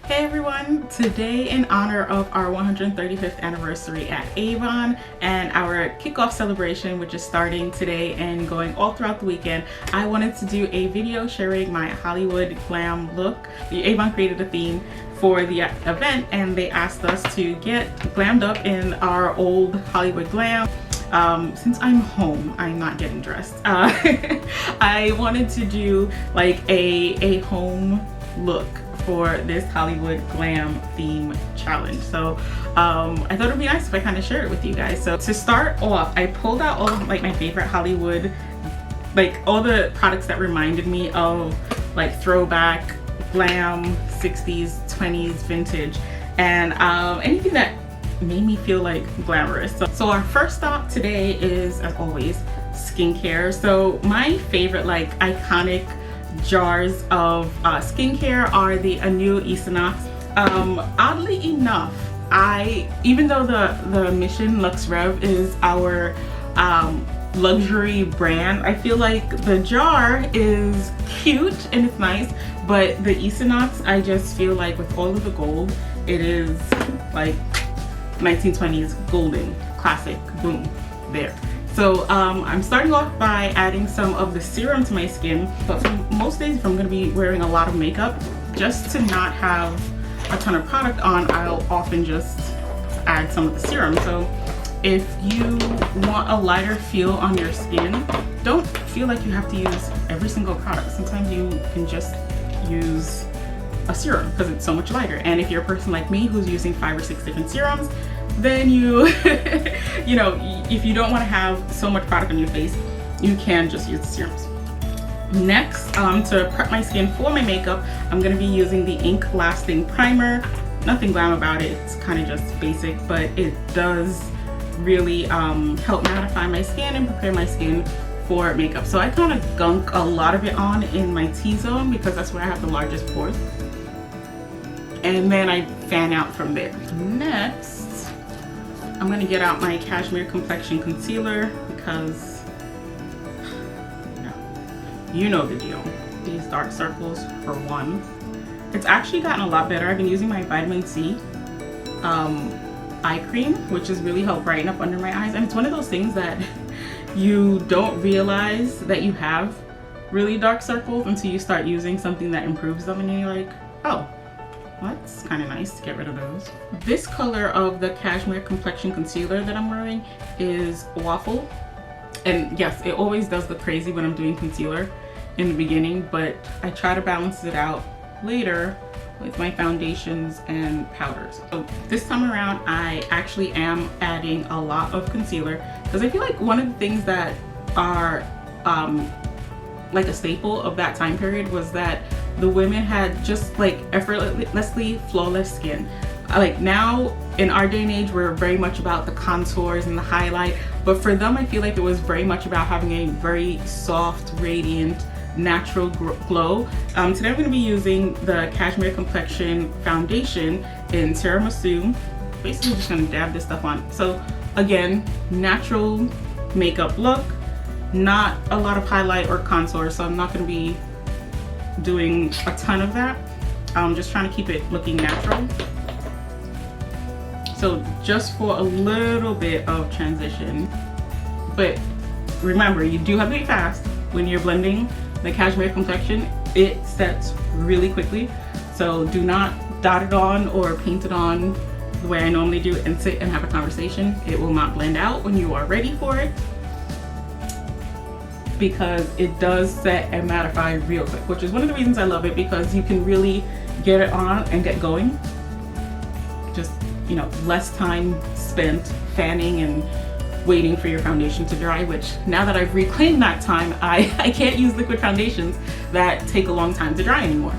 Hey everyone! Today, in honor of our 135th anniversary at Avon and our kickoff celebration, which is starting today and going all throughout the weekend, I wanted to do a video sharing my Hollywood glam look. The Avon created a theme for the event and they asked us to get glammed up in our old Hollywood glam. Since I'm home, I'm not getting dressed. I wanted to do like a home look for this Hollywood glam theme challenge. So I thought it would be nice if I kind of share it with you guys. So to start off, I pulled out all of like my favorite Hollywood, like all the products that reminded me of like throwback, glam, 60s, 20s, vintage, and anything that made me feel like glamorous. So our first stop today is, as always, skincare. So my favorite like iconic jars of skincare are the Anew Equinox. Oddly enough, even though the Mission Luxe Rev is our luxury brand, I feel like the jar is cute and it's nice, but the Equinox, I just feel like with all of the gold, it is like 1920s golden classic. Boom, there. So I'm starting off by adding some of the serum to my skin, but for most days if I'm going to be wearing a lot of makeup, just to not have a ton of product on, I'll often just add some of the serum. So if you want a lighter feel on your skin, don't feel like you have to use every single product. Sometimes you can just use a serum because it's so much lighter. And if you're a person like me who's using 5 or 6 different serums, then you know, if you don't want to have so much product on your face, you can just use the serums. Next, to prep my skin for my makeup, I'm going to be using the Ink Lasting Primer. Nothing glam about it, it's kind of just basic, but it does really help mattify my skin and prepare my skin for makeup. So I kind of gunk a lot of it on in my T-zone because that's where I have the largest pores. And then I fan out from there. Next, I'm going to get out my Cashmere Complexion Concealer because, you know the deal. These dark circles, for one. It's actually gotten a lot better. I've been using my Vitamin C eye cream, which has really helped brighten up under my eyes. And it's one of those things that you don't realize that you have really dark circles until you start using something that improves them, and then you're like, oh, that's kind of nice to get rid of those. This color of the Cashmere Complexion Concealer that I'm wearing is Waffle. And yes, it always does the crazy when I'm doing concealer in the beginning, but I try to balance it out later with my foundations and powders. So this time around, I actually am adding a lot of concealer because I feel like one of the things that are like a staple of that time period was that the women had just like effortlessly flawless skin. Like now in our day and age, we're very much about the contours and the highlight, but for them I feel like it was very much about having a very soft, radiant, natural glow. Today I'm going to be using the Cashmere Complexion Foundation in Tiramisu. Basically just going to dab this stuff on. So again, natural makeup look, not a lot of highlight or contour, so I'm not going to be doing a ton of that. I'm just trying to keep it looking natural. So just for a little bit of transition, but remember, you do have to be fast when you're blending the Cashmere Complexion. It sets really quickly, so do not dot it on or paint it on the way I normally do and sit and have a conversation. It will not blend out when you are ready for it, because it does set and mattify real quick, which is one of the reasons I love it, because you can really get it on and get going. Just, you know, less time spent fanning and waiting for your foundation to dry, which now that I've reclaimed that time, I can't use liquid foundations that take a long time to dry anymore.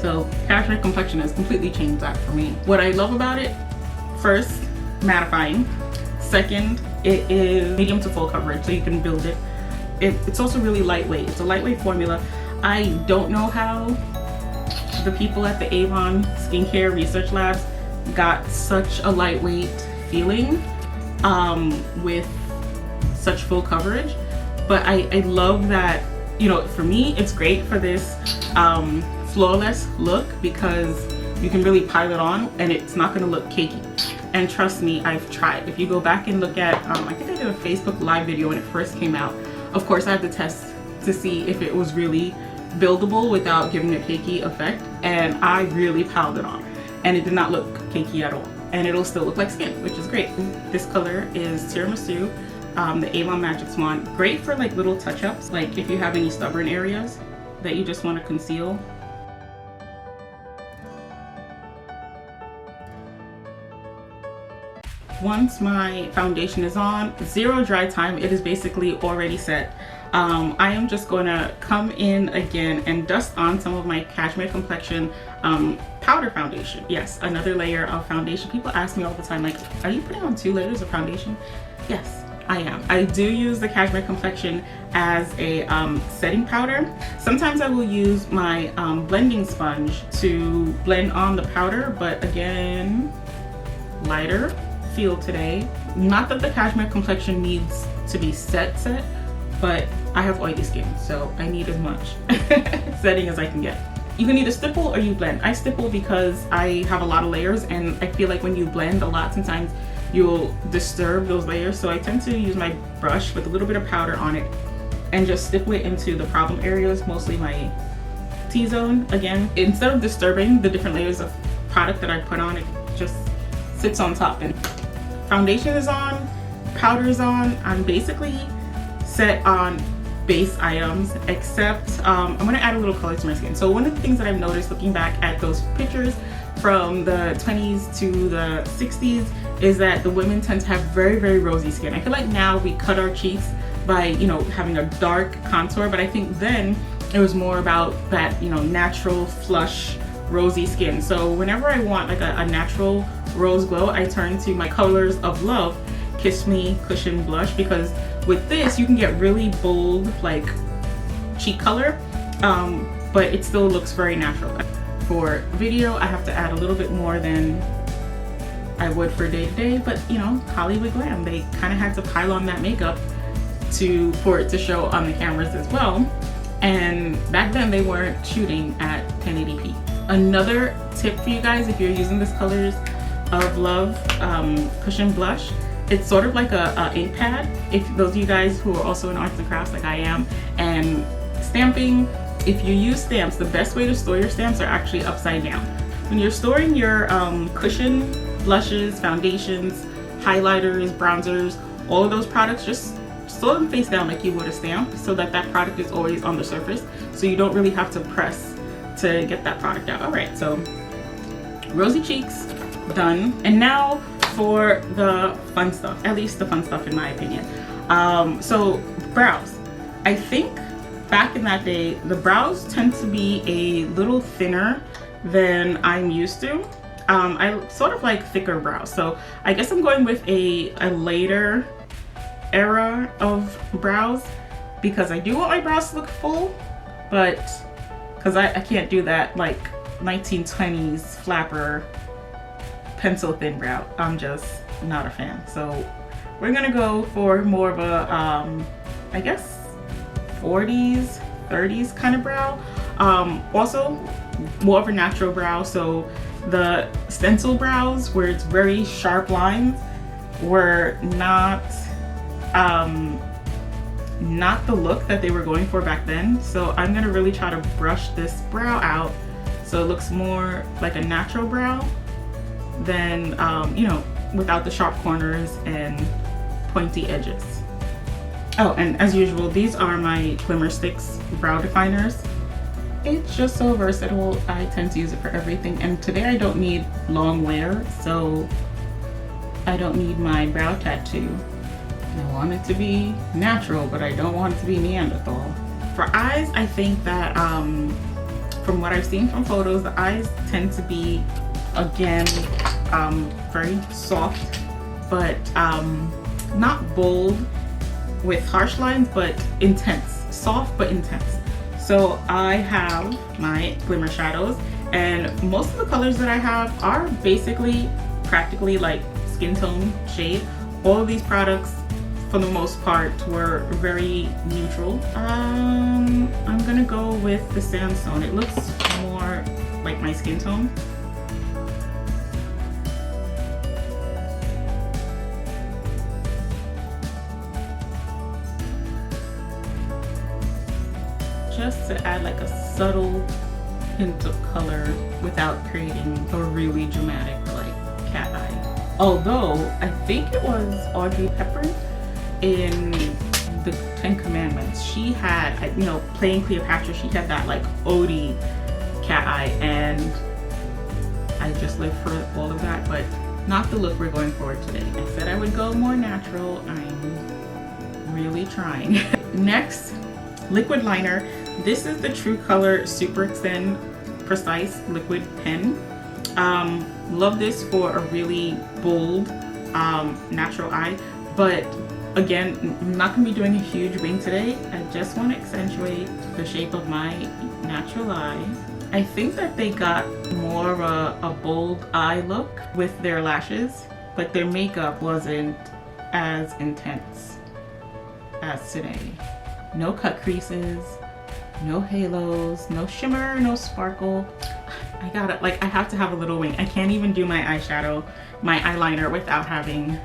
So Cashmere Complexion has completely changed that for me. What I love about it, first, mattifying. Second, it is medium to full coverage, so you can build it. It's also really lightweight. It's a lightweight formula. I don't know how the people at the Avon Skincare Research Labs got such a lightweight feeling with such full coverage, but I love that, you know, for me it's great for this flawless look because you can really pile it on and it's not going to look cakey. And trust me, I've tried. If you go back and look at, I think I did a Facebook live video when it first came out. Of course, I had to test to see if it was really buildable without giving a cakey effect, and I really piled it on and it did not look cakey at all, and it'll still look like skin, which is great. This color is Tiramisu, the Avon Magic Swan. Great for like little touch-ups, like if you have any stubborn areas that you just want to conceal. Once my foundation is on, zero dry time, it is basically already set. I am just going to come in again and dust on some of my Cashmere Complexion powder foundation. Yes, another layer of foundation. People ask me all the time, like, are you putting on 2 layers of foundation? Yes, I am. I do use the Cashmere Complexion as a setting powder. Sometimes I will use my blending sponge to blend on the powder, but again, lighter feel today. Not that the Cashmere Complexion needs to be set, but I have oily skin, so I need as much setting as I can get. You can either stipple or you blend. I stipple because I have a lot of layers, and I feel like when you blend a lot, sometimes you'll disturb those layers. So I tend to use my brush with a little bit of powder on it and just stipple it into the problem areas, mostly my T-zone. Again, instead of disturbing the different layers of product that I put on, it just sits on top. And foundation is on, powder is on. I'm basically set on base items, except I'm going to add a little color to my skin. So one of the things that I've noticed looking back at those pictures from the 20s to the 60s is that the women tend to have very, very rosy skin. I feel like now we cut our cheeks by, you know, having a dark contour, but I think then it was more about that, you know, natural flush rosy skin. So whenever I want like a natural rose glow, I turn to my Colors of Love Kiss Me Cushion Blush, because with this you can get really bold like cheek color, but it still looks very natural. For video I have to add a little bit more than I would for day to day, but you know, Hollywood Glam, they kind of had to pile on that makeup for it to show on the cameras as well, and back then they weren't shooting at 1080p. Another tip for you guys, if you're using this Colors of Love cushion blush, it's sort of like a ink pad. If those of you guys who are also in arts and crafts like I am, and stamping, if you use stamps, the best way to store your stamps are actually upside down. When you're storing your cushion blushes, foundations, highlighters, bronzers, all of those products, just store them face down like you would a stamp, so that that product is always on the surface, so you don't really have to press to get that product out. All right, so rosy cheeks done, and now for the fun stuff, at least the fun stuff in my opinion. So brows. I think back in that day, the brows tend to be a little thinner than I'm used to. I sort of like thicker brows, so I guess I'm going with a later era of brows, because I do want my brows to look full, but because I can't do that like 1920s flapper pencil thin brow. I'm just not a fan. So we're gonna go for more of a I guess 40s 30s kind of brow. Also more of a natural brow, so the stencil brows where it's very sharp lines were not the look that they were going for back then. So I'm gonna really try to brush this brow out so it looks more like a natural brow than you know, without the sharp corners and pointy edges. Oh, and as usual, these are my Glimmer Sticks brow definers. It's just so versatile. I tend to use it for everything, and today I don't need long layers, so I don't need my brow tattoo. I want it to be natural, but I don't want it to be Neanderthal. For eyes, I think that from what I've seen from photos, the eyes tend to be, again, very soft, but not bold with harsh lines, but intense. Soft but intense. So I have my glimmer shadows, and most of the colors that I have are basically practically like skin tone shade. All of these products for the most part were very neutral. I'm gonna go with the sandstone. It looks more like my skin tone. Just to add like a subtle hint of color without creating a really dramatic like cat eye. Although I think it was Audrey Hepburn in the 10 Commandments, she had, you know, playing Cleopatra, she had that like Odie cat eye, and I just live for all of that, but not the look we're going for today. I said I would go more natural. I'm really trying. Next, liquid liner. This is the True Color Super Thin Precise Liquid Pen. Love this for a really bold natural eye, but again, I'm not going to be doing a huge wing today. I just want to accentuate the shape of my natural eye. I think that they got more of a bold eye look with their lashes, but their makeup wasn't as intense as today. No cut creases, no halos, no shimmer, no sparkle. I have to have a little wing. I can't even do my eyeshadow, my eyeliner without having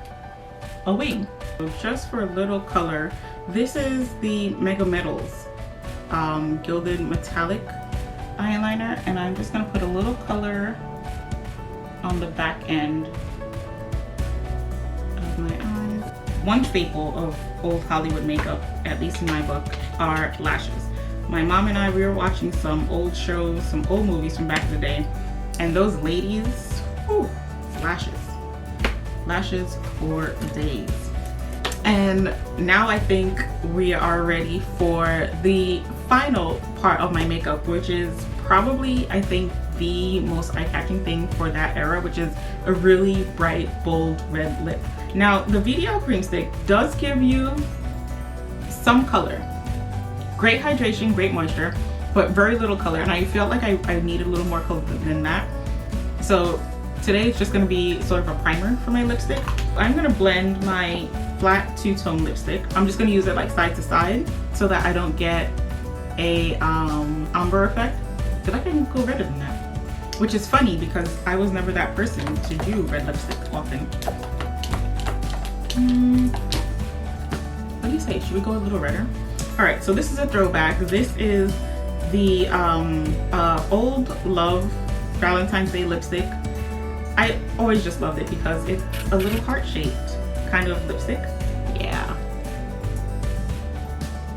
a wing. So just for a little color, this is the Mega Metals Gilded Metallic eyeliner, and I'm just gonna put a little color on the back end of my eyes. One staple of old Hollywood makeup, at least in my book, are lashes. My mom and I, we were watching some old shows, some old movies from back in the day, and those ladies, whew, lashes for days. And now I think we are ready for the final part of my makeup, which is probably, I think, the most eye-catching thing for that era, which is a really bright, bold red lip. Now, the VDL Cream Stick does give you some color. Great hydration, great moisture, but very little color. And I felt like I needed a little more color than that. So today it's just gonna be sort of a primer for my lipstick. I'm gonna blend my flat two-tone lipstick. I'm just gonna use it like side to side so that I don't get a umber effect. I feel like I can go redder than that, which is funny because I was never that person to do red lipstick often. What do you say? Should we go a little redder? All right, so this is a throwback. This is the Old Love Valentine's Day lipstick. I always just loved it because it's a little heart-shaped kind of lipstick. Yeah,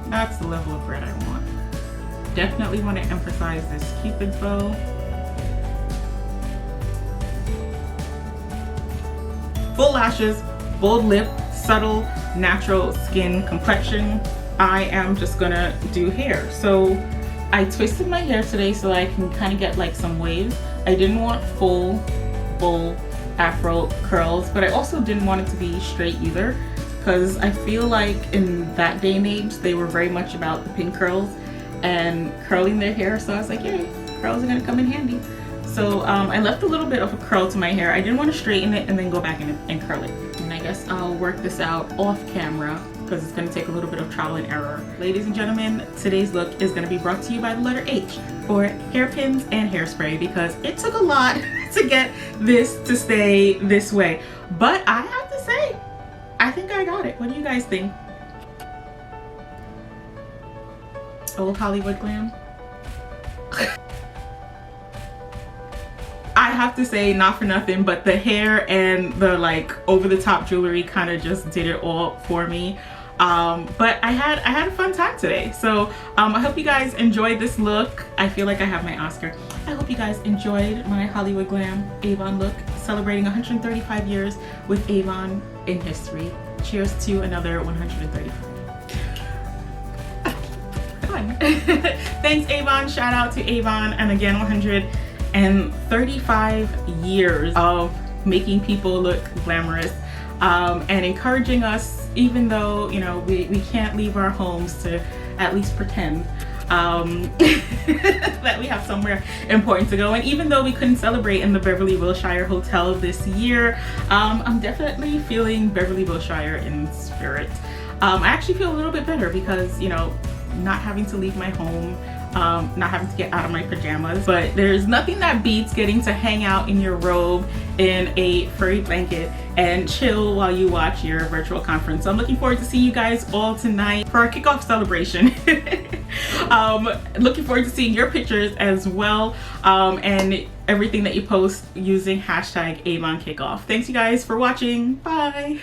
that's the level of red I want. Definitely want to emphasize this Cupid's bow. Full lashes, bold lip, subtle, natural skin complexion. I am just gonna do hair. So I twisted my hair today so I can kind of get like some waves. I didn't want full afro curls, but I also didn't want it to be straight either, because I feel like in that day and age they were very much about the pin curls and curling their hair. So I was like, yay, curls are gonna come in handy. So I left a little bit of a curl to my hair. I didn't want to straighten it and then go back and curl it. And I guess I'll work this out off camera because it's going to take a little bit of trial and error. Ladies and gentlemen, today's look is going to be brought to you by the letter H for hairpins and hairspray, because it took a lot to get this to stay this way. But I have to say, I think I got it. What do you guys think? Old Hollywood glam? I have to say, not for nothing, but the hair and the like over-the-top jewelry kind of just did it all for me. But I had a fun time today. So I hope you guys enjoyed this look. I feel like I have my Oscar. I hope you guys enjoyed my Hollywood Glam Avon look, celebrating 135 years with Avon in history. Cheers to another 135. Fun. Thanks, Avon. Shout out to Avon. And again, 135 years of making people look glamorous and encouraging us, even though, you know, we can't leave our homes, to at least pretend that we have somewhere important to go. And even though we couldn't celebrate in the Beverly Wilshire Hotel this year, I'm definitely feeling Beverly Wilshire in spirit. I actually feel a little bit better because, you know, not having to leave my home, not having to get out of my pajamas. But there's nothing that beats getting to hang out in your robe in a furry blanket and chill while you watch your virtual conference. So I'm looking forward to seeing you guys all tonight for our kickoff celebration. Looking forward to seeing your pictures as well, and everything that you post using hashtag Avon Kickoff. Thanks you guys for watching. Bye.